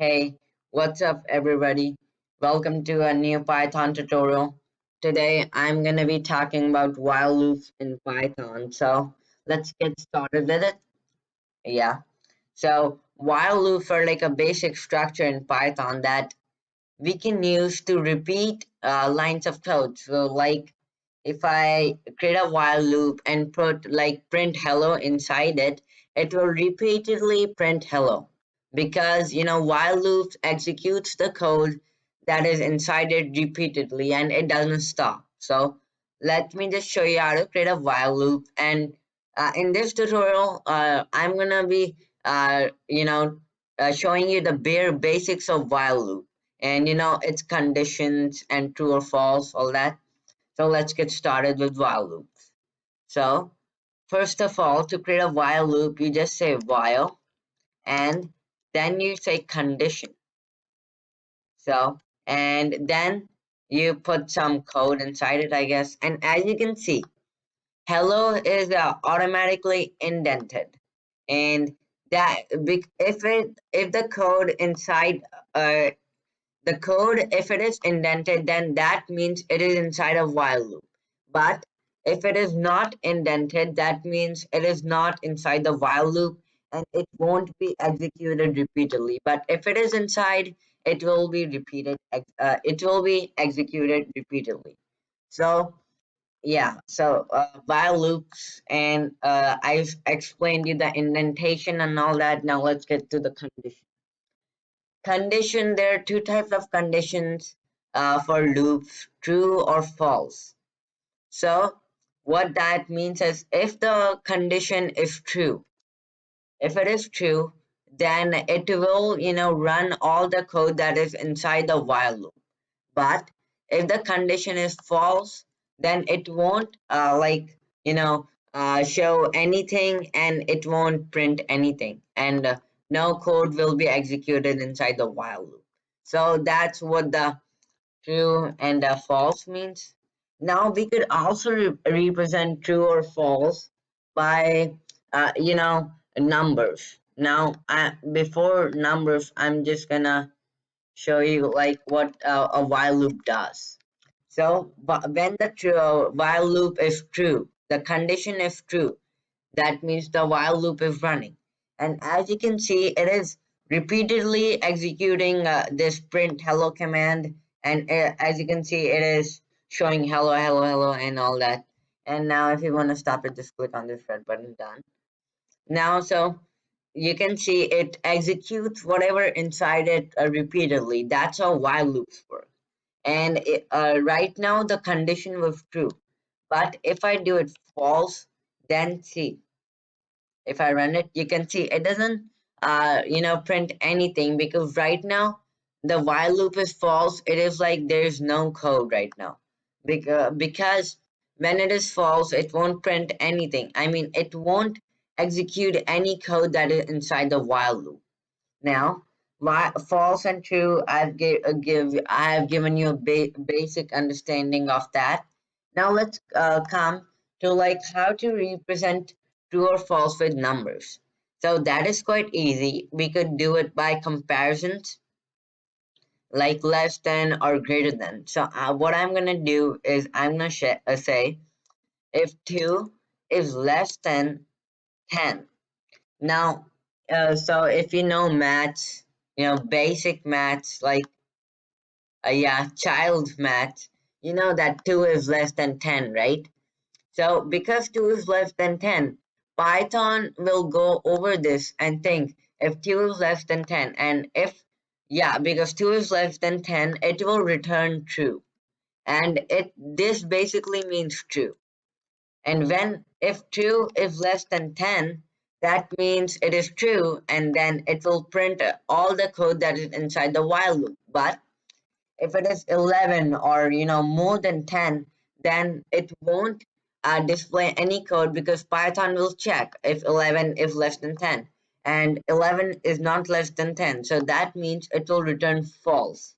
Hey, what's up, everybody? Welcome to a new Python tutorial. Today, I'm going to be talking about while loops in Python. So, let's get started with it. Yeah. So, while loops are like a basic structure in Python that we can use to repeat lines of code. So, like if I create a while loop and put like print hello inside it, it will repeatedly print hello because while loops executes the code that is inside it repeatedly and it doesn't stop. So let me just show you how to create a while loop. And in this tutorial, I'm gonna be showing you the bare basics of while loop and its conditions and true or false, all that. So let's get started with while loops. So first of all, to create a while loop, you just say while and then you say condition. So and then you put some code inside it, I guess. And as you can see, hello is automatically indented, and if the code inside uh, the code, if it is indented, then that means it is inside a while loop. But if it is not indented, that means it is not inside the while loop and it won't be executed repeatedly. But if it is inside, it will be it will be executed repeatedly. So yeah, so while loops, and I've explained you the indentation and all that. Now let's get to the condition. Condition, there are two types of conditions for loops, true or false. So what that means is if the condition is true, if it is true, then it will, run all the code that is inside the while loop. But if the condition is false, then it won't show anything and it won't print anything. And no code will be executed inside the while loop. So that's what the true and false means. Now we could also represent true or false by numbers. Now before numbers, I'm just gonna show you like what a while loop does. So when the while loop is true, the condition is true, that means the while loop is running. And as you can see, it is repeatedly executing this print hello command. And as you can see, it is showing hello, hello, hello, and all that. And now if you want to stop it, just click on this red button, done. Now, so you can see it executes whatever inside it repeatedly. That's how while loops work. And right now, the condition was true. But if I do it false, then see, if I run it, you can see it doesn't print anything because right now the while loop is false. It is like there's no code right now because when it is false, it won't print anything. I mean, it won't execute any code that is inside the while loop. Now, false and true, I have given you a basic understanding of that. Now let's come to like how to represent true or false with numbers. So that is quite easy. We could do it by comparisons, like less than or greater than. So what I'm gonna do is I'm gonna say if 2 is less than 10. Now, so if you know maths, basic maths, like, yeah, child maths, you know that 2 is less than 10, right? So, because 2 is less than 10, Python will go over this and think if 2 is less than 10, and yeah, because 2 is less than 10, it will return true. And this basically means true. And when if 2 is less than 10, that means it is true, and then it will print all the code that is inside the while loop. But if it is 11 or more than 10, then it won't display any code because Python will check if 11 is less than 10 and 11 is not less than 10. So that means it will return false.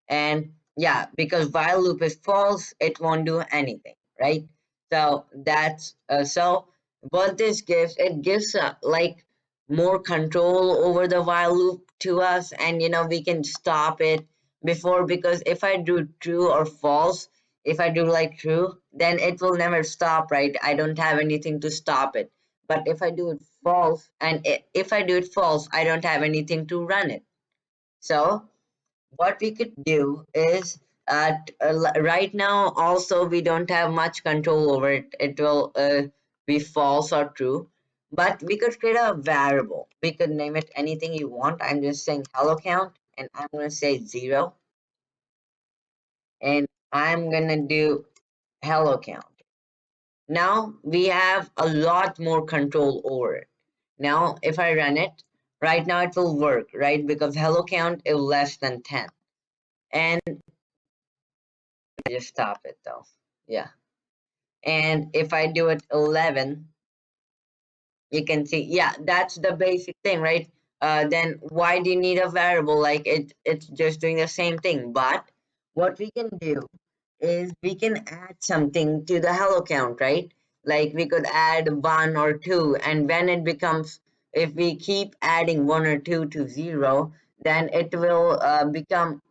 And yeah, because while loop is false, it won't do anything, right? So that's so what this gives, it gives like more control over the while loop to us, and we can stop it before, because if I do true or false, if I do like true, then it will never stop, right? I don't have anything to stop it. But if I do it false, and if I do it false, I don't have anything to run it. So what we could do is, right now also we don't have much control over it. It will be false or true, but we could create a variable. We could name it anything you want. I'm just saying hello count, and I'm going to say 0, and I'm going to do hello count. Now we have a lot more control over it. Now if I run it right now, it will work, right? Because hello count is less than 10. And just stop it though. Yeah. And if I do it 11, you can see, yeah, that's the basic thing, right? Then why do you need a variable? Like it's just doing the same thing. But what we can do is we can add something to the hello count, right? Like we could add 1 or 2, and when it becomes, if we keep adding 1 or 2 to 0, then it will become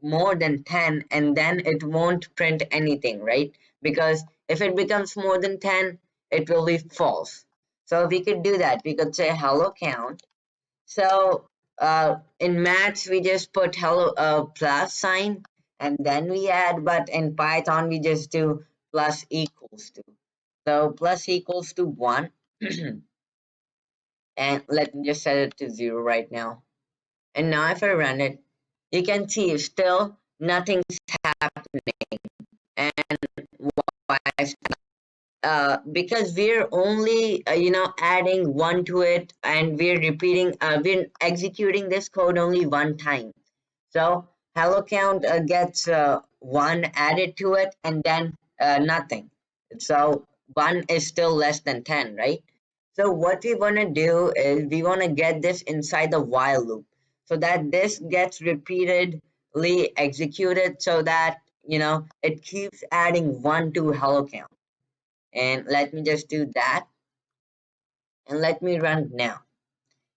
more than 10, and then it won't print anything, right? Because if it becomes more than 10, it will be false. So we could do that. We could say hello count. So in maths, we just put hello plus sign, and then we add, but in Python, we just do plus equals to. So plus equals to 1. And let me just set it to 0 right now. And now if I run it, you can see still nothing's happening. And why? Because we're only adding 1 to it, and we're executing this code only one time. So hello count gets 1 added to it, and then nothing. So 1 is still less than 10, right? So what we want to do is we want to get this inside the while loop, so that this gets repeatedly executed, so that it keeps adding 1 to hello count. And let me just do that, and let me run now.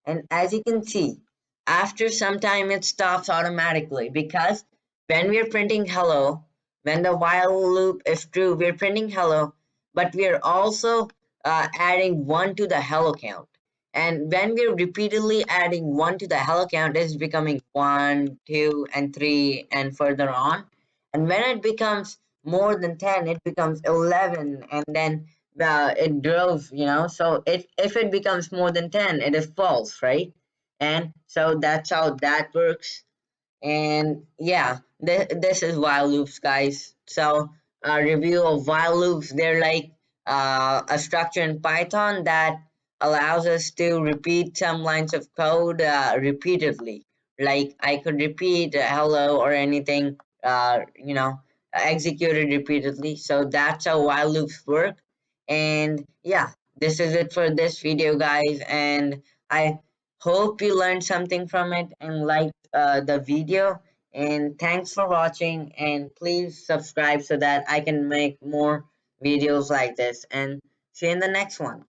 And as you can see, after some time it stops automatically, because when we're printing hello, when the while loop is true, we're printing hello, but we're also adding 1 to the hello count. And when we're repeatedly adding 1 to the hello count, it's becoming 1, 2, and 3, and further on. And when it becomes more than 10, it becomes 11, and then it grows, so if it becomes more than 10, it is false, right? And so that's how that works. And yeah, this is while loops, guys. So a review of while loops, they're like a structure in Python that allows us to repeat some lines of code repeatedly. Like I could repeat hello or anything, executed repeatedly. So that's how while loops work. And yeah, this is it for this video, guys. And I hope you learned something from it and liked the video. And thanks for watching. And please subscribe so that I can make more videos like this. And see you in the next one.